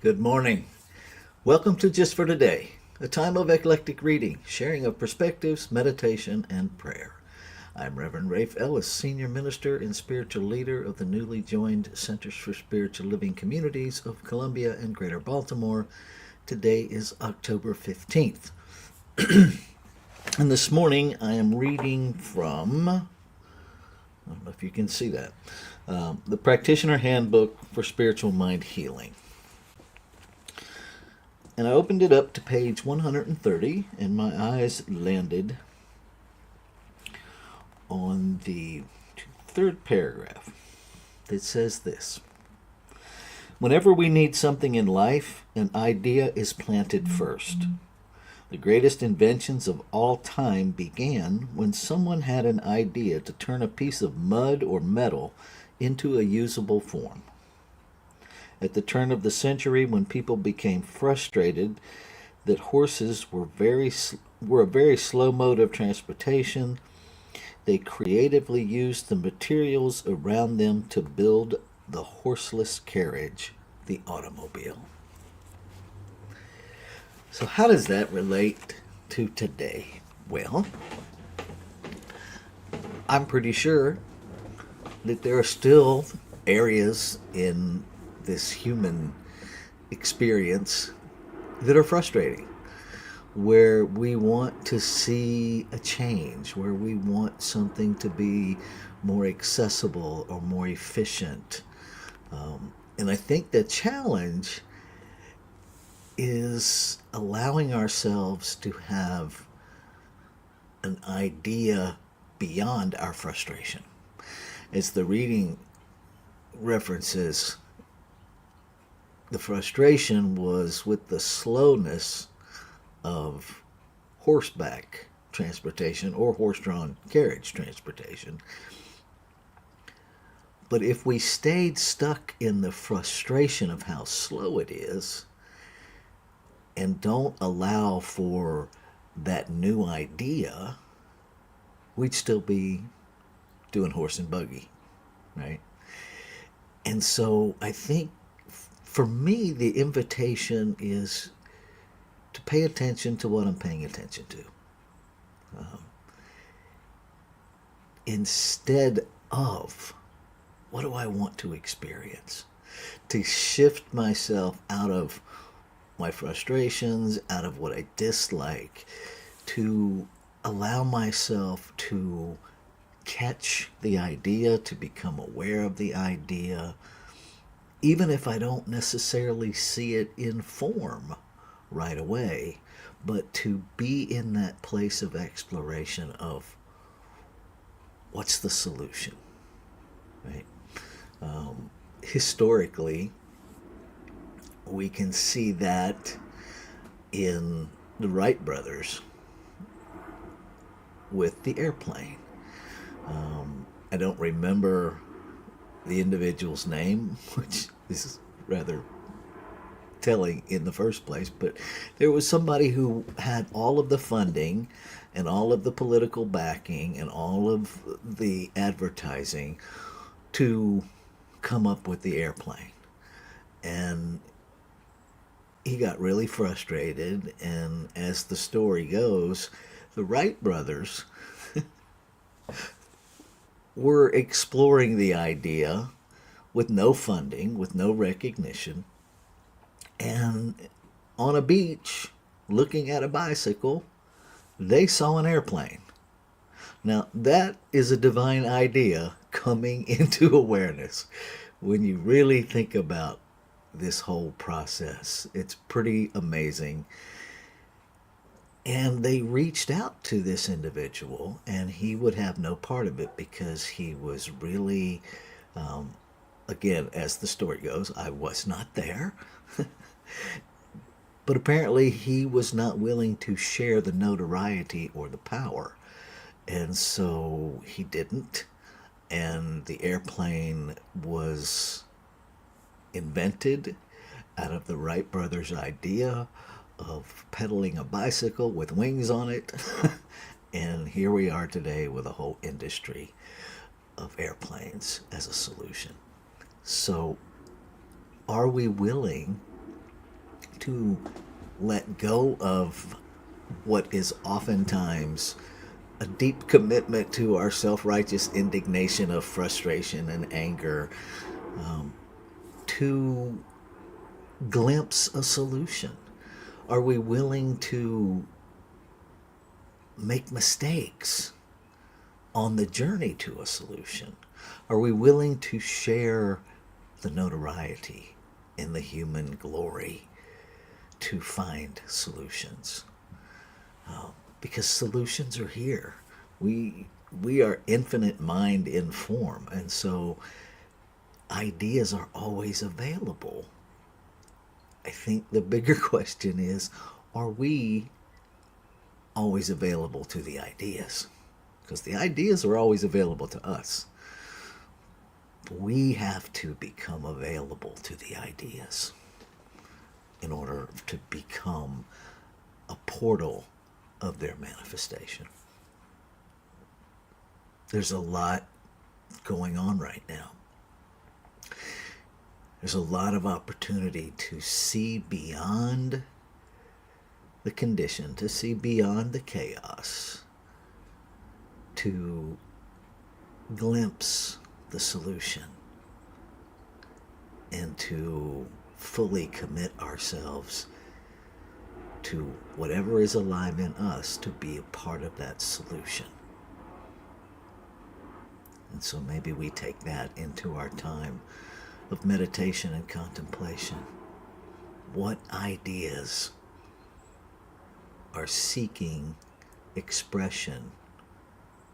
Good morning. Welcome to Just for Today, a time of eclectic reading, sharing of perspectives, meditation, and prayer. I'm Reverend Rafe Ellis, Senior Minister and Spiritual Leader of the newly joined Centers for Spiritual Living Communities of Columbia and Greater Baltimore. Today is October 15th. And this morning I am reading from, I don't know if you can see that, the Practitioner Handbook for Spiritual Mind Healing. And I opened it up to page 130, and my eyes landed on the third paragraph that says this: Whenever we need something in life, an idea is planted first. The greatest inventions of all time began when someone had an idea to turn a piece of mud or metal into a usable form. At the turn of the century, when people became frustrated that horses were a very slow mode of transportation, they creatively used the materials around them to build the horseless carriage, the automobile. So how does that relate to today? Well, I'm pretty sure that there are still areas in this human experience that are frustrating, where we want to see a change, where we want something to be more accessible or more efficient. And I think the challenge is allowing ourselves to have an idea beyond our frustration. As the reading references, the frustration was with the slowness of horseback transportation or horse-drawn carriage transportation. But if we stayed stuck in the frustration of how slow it is and don't allow for that new idea, we'd still be doing horse and buggy, right? And so I think for me, the invitation is to pay attention to what I'm paying attention to. Instead of, what do I want to experience? To shift myself out of my frustrations, out of what I dislike, to allow myself to catch the idea, to become aware of the idea, even if I don't necessarily see it in form right away, but to be in that place of exploration of what's the solution, right? Historically, we can see that in the Wright brothers with the airplane. I don't remember the individual's name, which is rather telling in the first place, but there was somebody who had all of the funding and all of the political backing and all of the advertising to come up with the airplane. And he got really frustrated, and as the story goes, the Wright brothers were exploring the idea with no funding, with no recognition, and on a beach, looking at a bicycle, they saw an airplane. Now, that is a divine idea coming into awareness when you really think about this whole process. It's pretty amazing. And they reached out to this individual, and he would have no part of it because he was really, again, as the story goes, I was not there. But apparently, he was not willing to share the notoriety or the power. And so he didn't. And the airplane was invented out of the Wright brothers' idea of pedaling a bicycle with wings on it. And here we are today with a whole industry of airplanes as a solution. So, are we willing to let go of what is oftentimes a deep commitment to our self righteous indignation of frustration and anger, to glimpse a solution? Are we willing to make mistakes on the journey to a solution? Are we willing to share the notoriety in the human glory to find solutions? Because solutions are here. We are infinite mind in form, and so ideas are always available. I think the bigger question is, are we always available to the ideas? Because the ideas are always available to us. We have to become available to the ideas in order to become a portal of their manifestation. There's a lot going on right now. There's a lot of opportunity to see beyond the condition, to see beyond the chaos, to glimpse the solution, and to fully commit ourselves to whatever is alive in us to be a part of that solution. And so maybe we take that into our time of meditation and contemplation. What ideas are seeking expression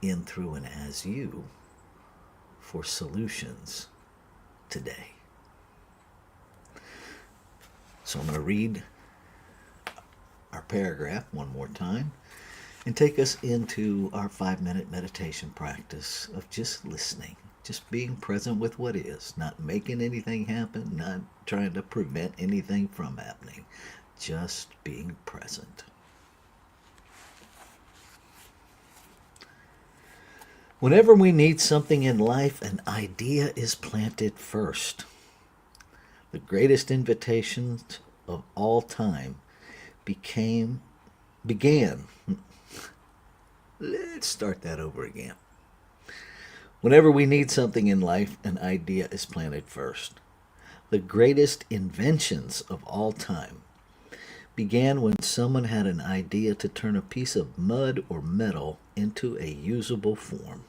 in, through, and as you for solutions today? So I'm going to read our paragraph one more time and take us into our 5-minute meditation practice of just listening, just being present with what is, not making anything happen, not trying to prevent anything from happening, just being present. Whenever we need something in life, an idea is planted first. The greatest invitations of all time began. Let's start that over again. Whenever we need something in life, an idea is planted first. The greatest inventions of all time began when someone had an idea to turn a piece of mud or metal into a usable form.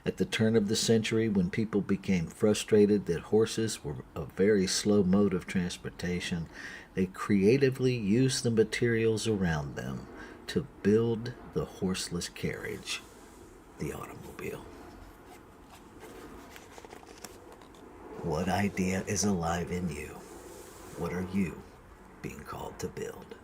At the turn of the century, when people became frustrated that horses were a very slow mode of transportation, they creatively used the materials around them to build the horseless carriage, the automobile. What idea is alive in you? What are you being called to build?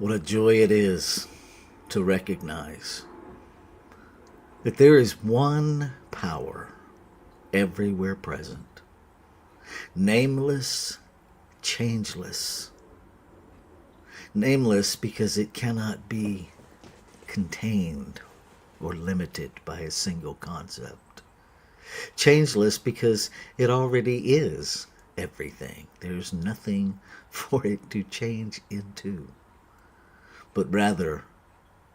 What a joy it is to recognize that there is one power everywhere present, nameless, changeless. Nameless because it cannot be contained or limited by a single concept. Changeless because it already is everything. There's nothing for it to change into, but rather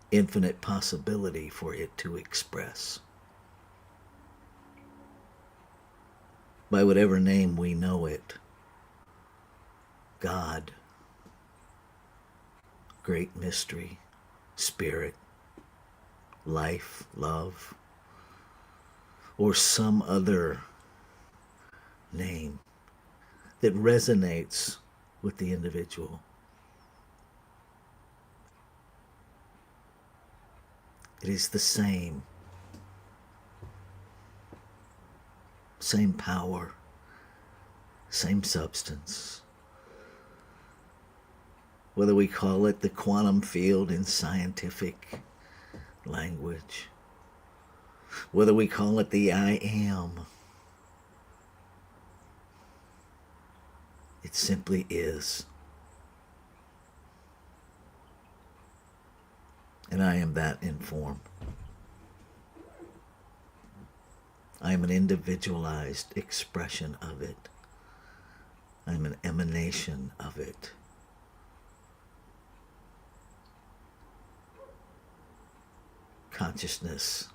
infinite possibility for it to express. By whatever name we know it, God, great mystery, spirit, life, love, or some other name that resonates with the individual. It is the same power, same substance. Whether we call it the quantum field in scientific language, whether we call it the I am, it simply is. And I am that in form. I am an individualized expression of it. I am an emanation of it. Consciousness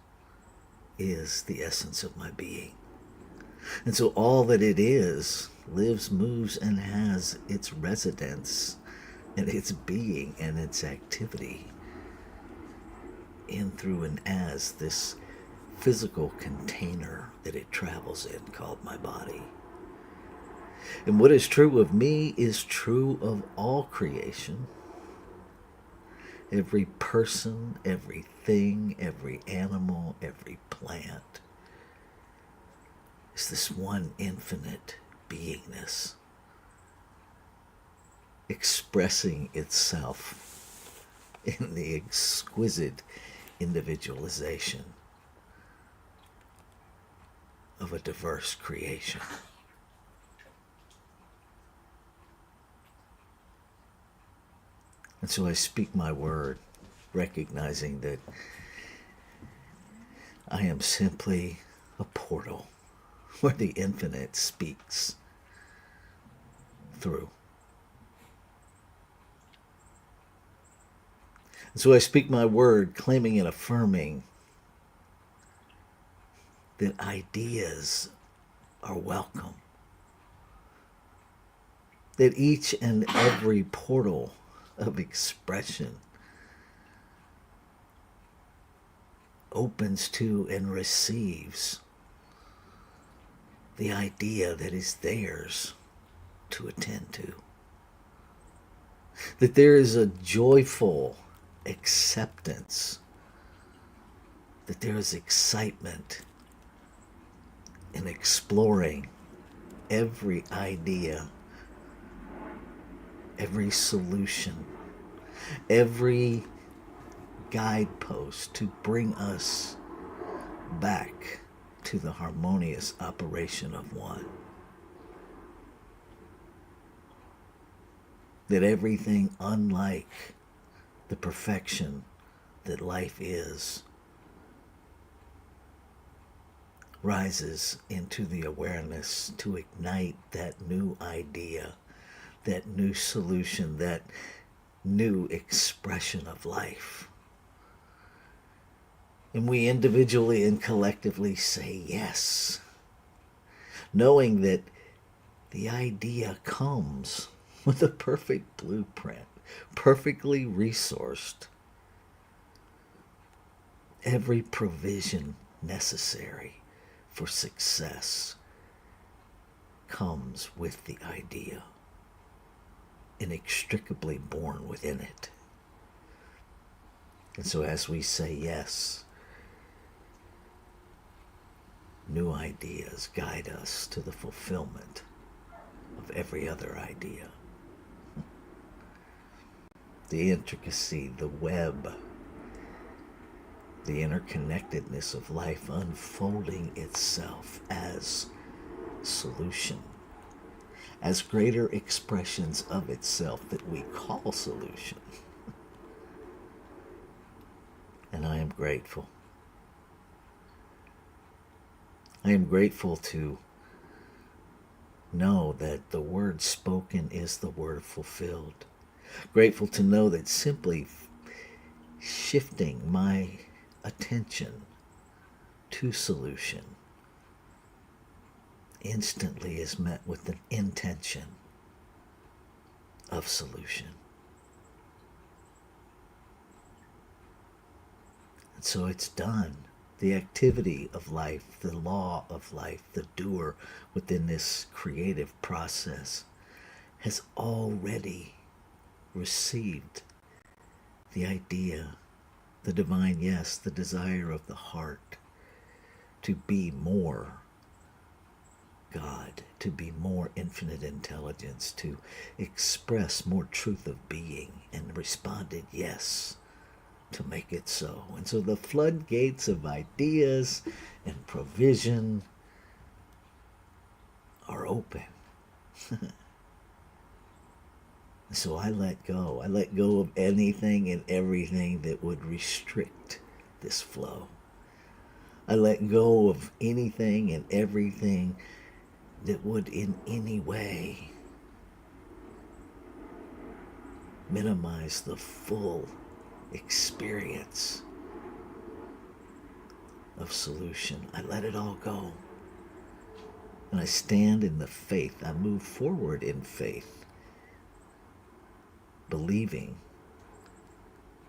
is the essence of my being. And so all that it is lives, moves, and has its residence and its being and its activity in, through, and as this physical container that it travels in called my body. And what is true of me is true of all creation. Every person, everything, every animal, every plant is this one infinite beingness expressing itself in the exquisite individualization of a diverse creation. And so I speak my word, recognizing that I am simply a portal where the infinite speaks through. And so I speak my word, claiming and affirming that ideas are welcome. That each and every portal of expression opens to and receives the idea that is theirs to attend to. That there is a joyful acceptance, that there is excitement in exploring every idea, every solution, every guidepost to bring us back to the harmonious operation of one. That everything unlike the perfection that life is rises into the awareness to ignite that new idea, that new solution, that new expression of life. And we individually and collectively say yes, knowing that the idea comes with a perfect blueprint, perfectly resourced, every provision necessary for success comes with the idea, inextricably born within it. And so as we say yes, new ideas guide us to the fulfillment of every other idea. the intricacy, the web, the interconnectedness of life unfolding itself as solution, as greater expressions of itself that we call solution. And I am grateful. I am grateful to know that the word spoken is the word fulfilled. Grateful to know that simply shifting my attention to solution instantly is met with an intention of solution. And so it's done. The activity of life, the law of life, the doer within this creative process has already received the idea, the divine yes, the desire of the heart to be more God, to be more infinite intelligence, to express more truth of being, and responded yes to make it so. And so the floodgates of ideas and provision are open. So I let go. I let go of anything and everything that would restrict this flow. I let go of anything and everything that would in any way minimize the full experience of solution. I let it all go. And I stand in the faith. I move forward in faith, believing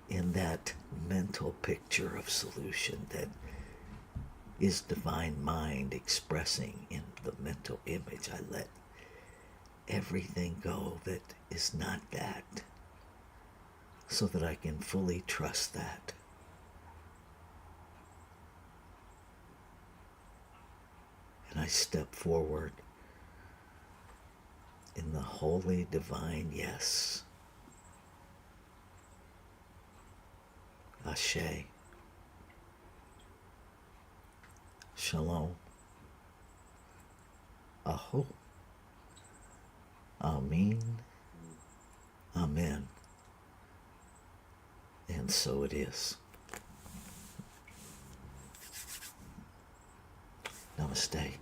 in that mental picture of solution that is divine mind expressing in the mental image. I let everything go that is not that, so that I can fully trust that. And I step forward in the holy divine yes. Ashe. Shalom. Aho. Amen. Amen. And so it is. Namaste.